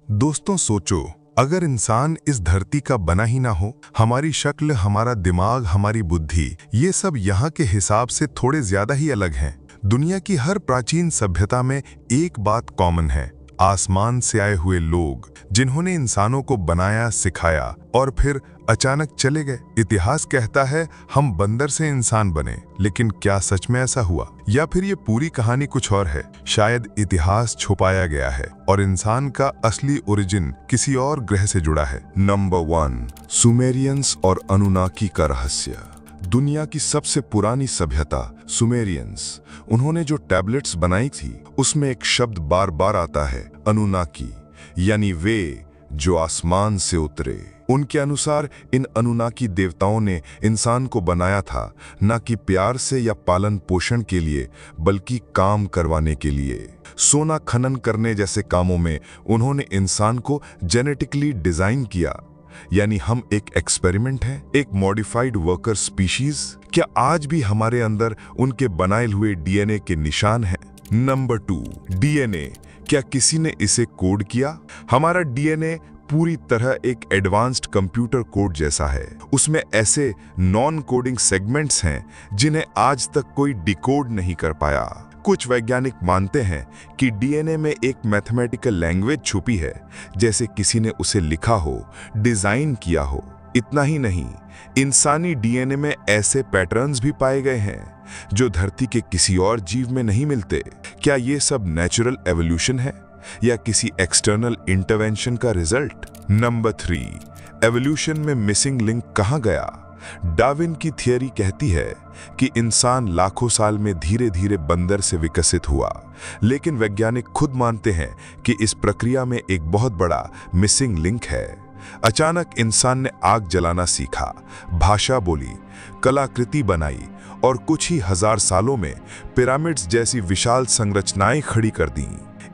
दोस्तों सोचो, अगर इंसान इस धरती का बना ही ना हो, हमारी शक्ल, हमारा दिमाग, हमारी बुद्धि, ये सब यहाँ के हिसाब से थोड़े ज्यादा ही अलग हैं। दुनिया की हर प्राचीन सभ्यता में एक बात कॉमन है, आसमान से आए हुए लोग जिन्होंने इंसानों को बनाया, सिखाया और फिर अचानक चले गए। इतिहास कहता है हम बंदर से इंसान बने, लेकिन क्या सच में ऐसा हुआ, या फिर ये पूरी कहानी कुछ और है? शायद इतिहास छुपाया गया है और इंसान का असली ओरिजिन किसी और ग्रह से जुड़ा है। नंबर 1, सुमेरियंस और अनुनाकी का रहस्य। दुनिया की सबसे पुरानी सभ्यता सुमेरियंस, उन्होंने जो टैबलेट्स बनाई थी उसमें एक शब्द बार बार आता है, अनुनाकी, यानी वे जो आसमान से उतरे। उनके अनुसार इन अनुनाकी देवताओं ने इंसान को बनाया था, न कि प्यार से या पालन पोषण के लिए, बल्कि काम करवाने के लिए। सोना खनन करने जैसे कामों में उन्होंने इंसान को जेनेटिकली डिजाइन किया, यानी हम एक एक्सपेरिमेंट हैं, एक मॉडिफाइड वर्कर स्पीशीज। क्या आज भी हमारे अंदर उनके बनाए हुए डीएनए के निशान हैं? नंबर 2, डीएनए, क्या किसी ने इसे कोड किया? हमारा डीएनए पूरी तरह एक एडवांस्ड कंप्यूटर कोड जैसा है। उसमें ऐसे नॉन कोडिंग सेगमेंट्स हैं जिन्हें आज तक कोई डिकोड नहीं कर पाया। कुछ वैज्ञानिक मानते हैं कि डीएनए में एक मैथमेटिकल लैंग्वेज छुपी है, जैसे किसी ने उसे लिखा हो, डिजाइन किया हो। इतना ही नहीं, इंसानी डीएनए में ऐसे पैटर्न्स भी पाए गए हैं जो धरती के किसी और जीव में नहीं मिलते। क्या ये सब नेचुरल एवोल्यूशन है या किसी एक्सटर्नल इंटरवेंशन का रिजल्ट? नंबर 3, एवोल्यूशन में मिसिंग लिंक कहां गया? डार्विन की थियरी कहती है कि इंसान लाखों साल में धीरे धीरे बंदर से विकसित हुआ, लेकिन वैज्ञानिक खुद मानते हैं कि इस प्रक्रिया में एक बहुत बड़ा मिसिंग लिंक है। अचानक इंसान ने आग जलाना सीखा, भाषा बोली, कलाकृति बनाई और कुछ ही हजार सालों में पिरामिड्स जैसी विशाल संरचनाएं खड़ी कर दी।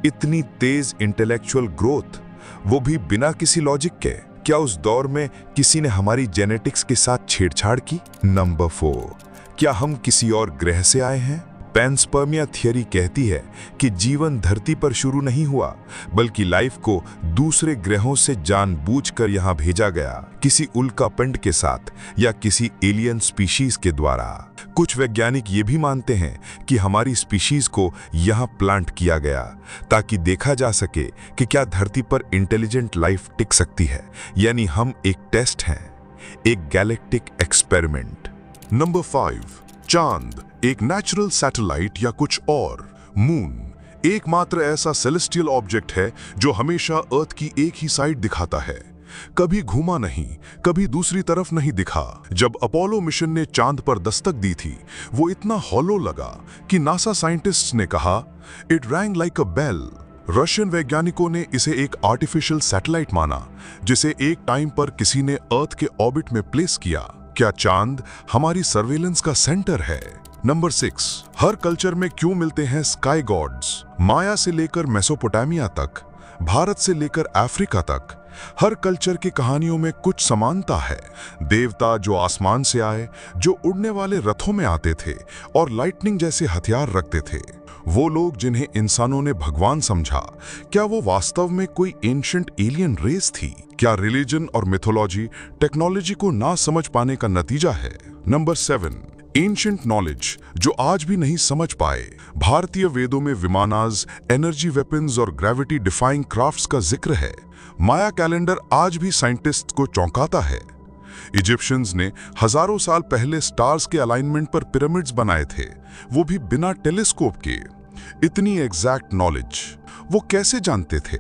इतनी तेज इंटेलेक्चुअल ग्रोथ, वो भी बिना किसी लॉजिक के। क्या उस दौर में किसी ने हमारी जेनेटिक्स के साथ छेड़छाड़ की? नंबर 4, क्या हम किसी और ग्रह से आए हैं? पैनस्पर्मिया थियरी कहती है कि जीवन धरती पर शुरू नहीं हुआ, बल्कि लाइफ को दूसरे ग्रहों से जानबूझकर यहां भेजा गया, किसी उल्कापिंड के साथ या किसी एलियन स्पीशीज के द्वारा। कुछ वैज्ञानिक ये भी मानते हैं कि हमारी स्पीशीज को यहां प्लांट किया गया ताकि देखा जा सके कि क्या धरती पर इंटेलिजेंट लाइफ टिक सकती है, यानी हम एक टेस्ट हैं, एक गैलेक्टिक एक्सपेरिमेंट। नंबर 5, चांद, एक नेचुरल सैटेलाइट या कुछ और? मून, एकमात्र ऐसा सेलेस्टियल ऑब्जेक्ट है जो हमेशा अर्थ की एक ही साइड दिखाता है, कभी घूमा नहीं, कभी दूसरी तरफ नहीं दिखा। जब अपोलो मिशन ने चांद पर दस्तक दी थी, वो इतना हॉलो लगा कि नासा साइंटिस्ट्स ने कहा, it rang like a bell. Russian वैज्ञानिकों ने इसे एक आर्टिफिशियल सैटेलाइट माना, जिसे एक टाइम पर किसी ने अर्थ के ऑर्बिट में प्लेस किया। क्या चांद हमारी सर्वेलेंस का सेंटर है? नंबर 6, हर कल्चर में क्यों मिलते हैं स्काई गॉड्स? माया से लेकर मेसोपोटामिया तक, भारत से लेकर अफ्रीका तक, हर कल्चर की कहानियों में कुछ समानता है। देवता जो आसमान से आए, जो उड़ने वाले रथों में आते थे और लाइटनिंग जैसे हथियार रखते थे, वो लोग जिन्हें इंसानों ने भगवान समझा, क्या वो वास्तव में कोई एंशिएंट एलियन रेस थी? क्या रिलीजन और मिथोलॉजी टेक्नोलॉजी को ना समझ पाने का नतीजा है? नंबर 7, एंशिएंट नॉलेज जो आज भी नहीं समझ पाए। भारतीय वेदों में विमानाज, एनर्जी वेपन्स और ग्रेविटी डिफाइंग क्राफ्ट्स का जिक्र है। माया कैलेंडर आज भी साइंटिस्ट को चौंकाता है। इजिप्शियंस ने हजारों साल पहले स्टार्स के अलाइनमेंट पर पिरामिड्स बनाए थे, वो भी बिना टेलीस्कोप के। इतनी एग्जैक्ट नॉलेज वो कैसे जानते थे?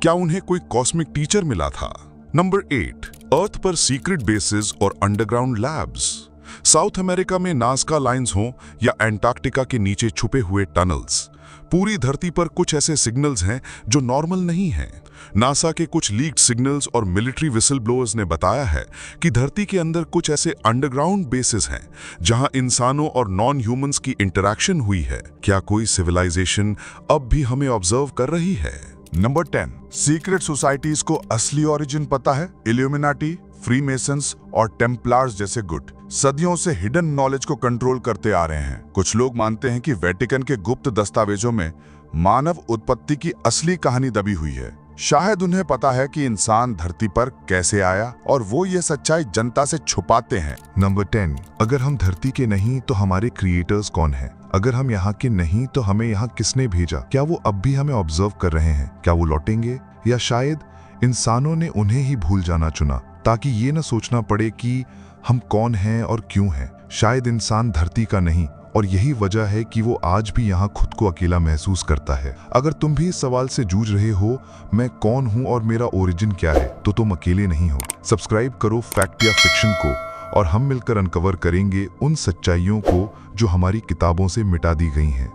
क्या उन्हें कोई कॉस्मिक टीचर मिला था? नंबर 8, अर्थ पर सीक्रेट बेसेस और अंडरग्राउंड लैब्स। साउथ अमेरिका में नाज़का लाइंस हों या एंटार्क्टिका के नीचे छुपे हुए टनल्स, पूरी धरती पर कुछ ऐसे सिग्नल्स हैं जो नॉर्मल नहीं हैं। नासा के कुछ लीक्ड सिग्नल्स और मिलिट्री विसल ब्लोअर्स ने बताया है कि धरती के अंदर कुछ ऐसे अंडरग्राउंड बेसेस हैं जहां इंसानों और नॉन ह्यूमंस की इंटरैक्शन हुई है। क्या कोई सिविलाइजेशन अब भी हमें ऑब्जर्व कर रही है? नंबर 10, सीक्रेट सोसाइटीज को असली ओरिजिन पता है? इल्यूमिनाटी, फ्रीमेसन्स और टेम्पलार्स जैसे गुट सदियों से हिडन नॉलेज को कंट्रोल करते आ रहे हैं। कुछ लोग मानते हैं कि वेटिकन के गुप्त दस्तावेजों में मानव उत्पत्ति की असली कहानी दबी हुई है। शायद उन्हें पता है कि इंसान धरती पर कैसे आया और वो ये सच्चाई जनता से छुपाते हैं। नंबर 10, अगर हम धरती के नहीं तो हमारे क्रिएटर्स कौन हैं? अगर हम यहाँ के नहीं तो हमें यहाँ किसने भेजा? क्या वो अब भी हमें ऑब्जर्व कर रहे हैं? क्या वो लौटेंगे, या शायद इंसानों ने उन्हें ही भूल जाना चुना ताकि ये न सोचना पड़े कि हम कौन हैं और क्यों हैं? शायद इंसान धरती का नहीं और यही वजह है कि वो आज भी यहाँ खुद को अकेला महसूस करता है। अगर तुम भी इस सवाल से जूझ रहे हो, मैं कौन हूँ और मेरा ओरिजिन क्या है, तो तुम अकेले नहीं हो। सब्सक्राइब करो फैक्ट या फिक्शन को और हम मिलकर अनकवर करेंगे उन सच्चाइयों को जो हमारी किताबों से मिटा दी गई हैं।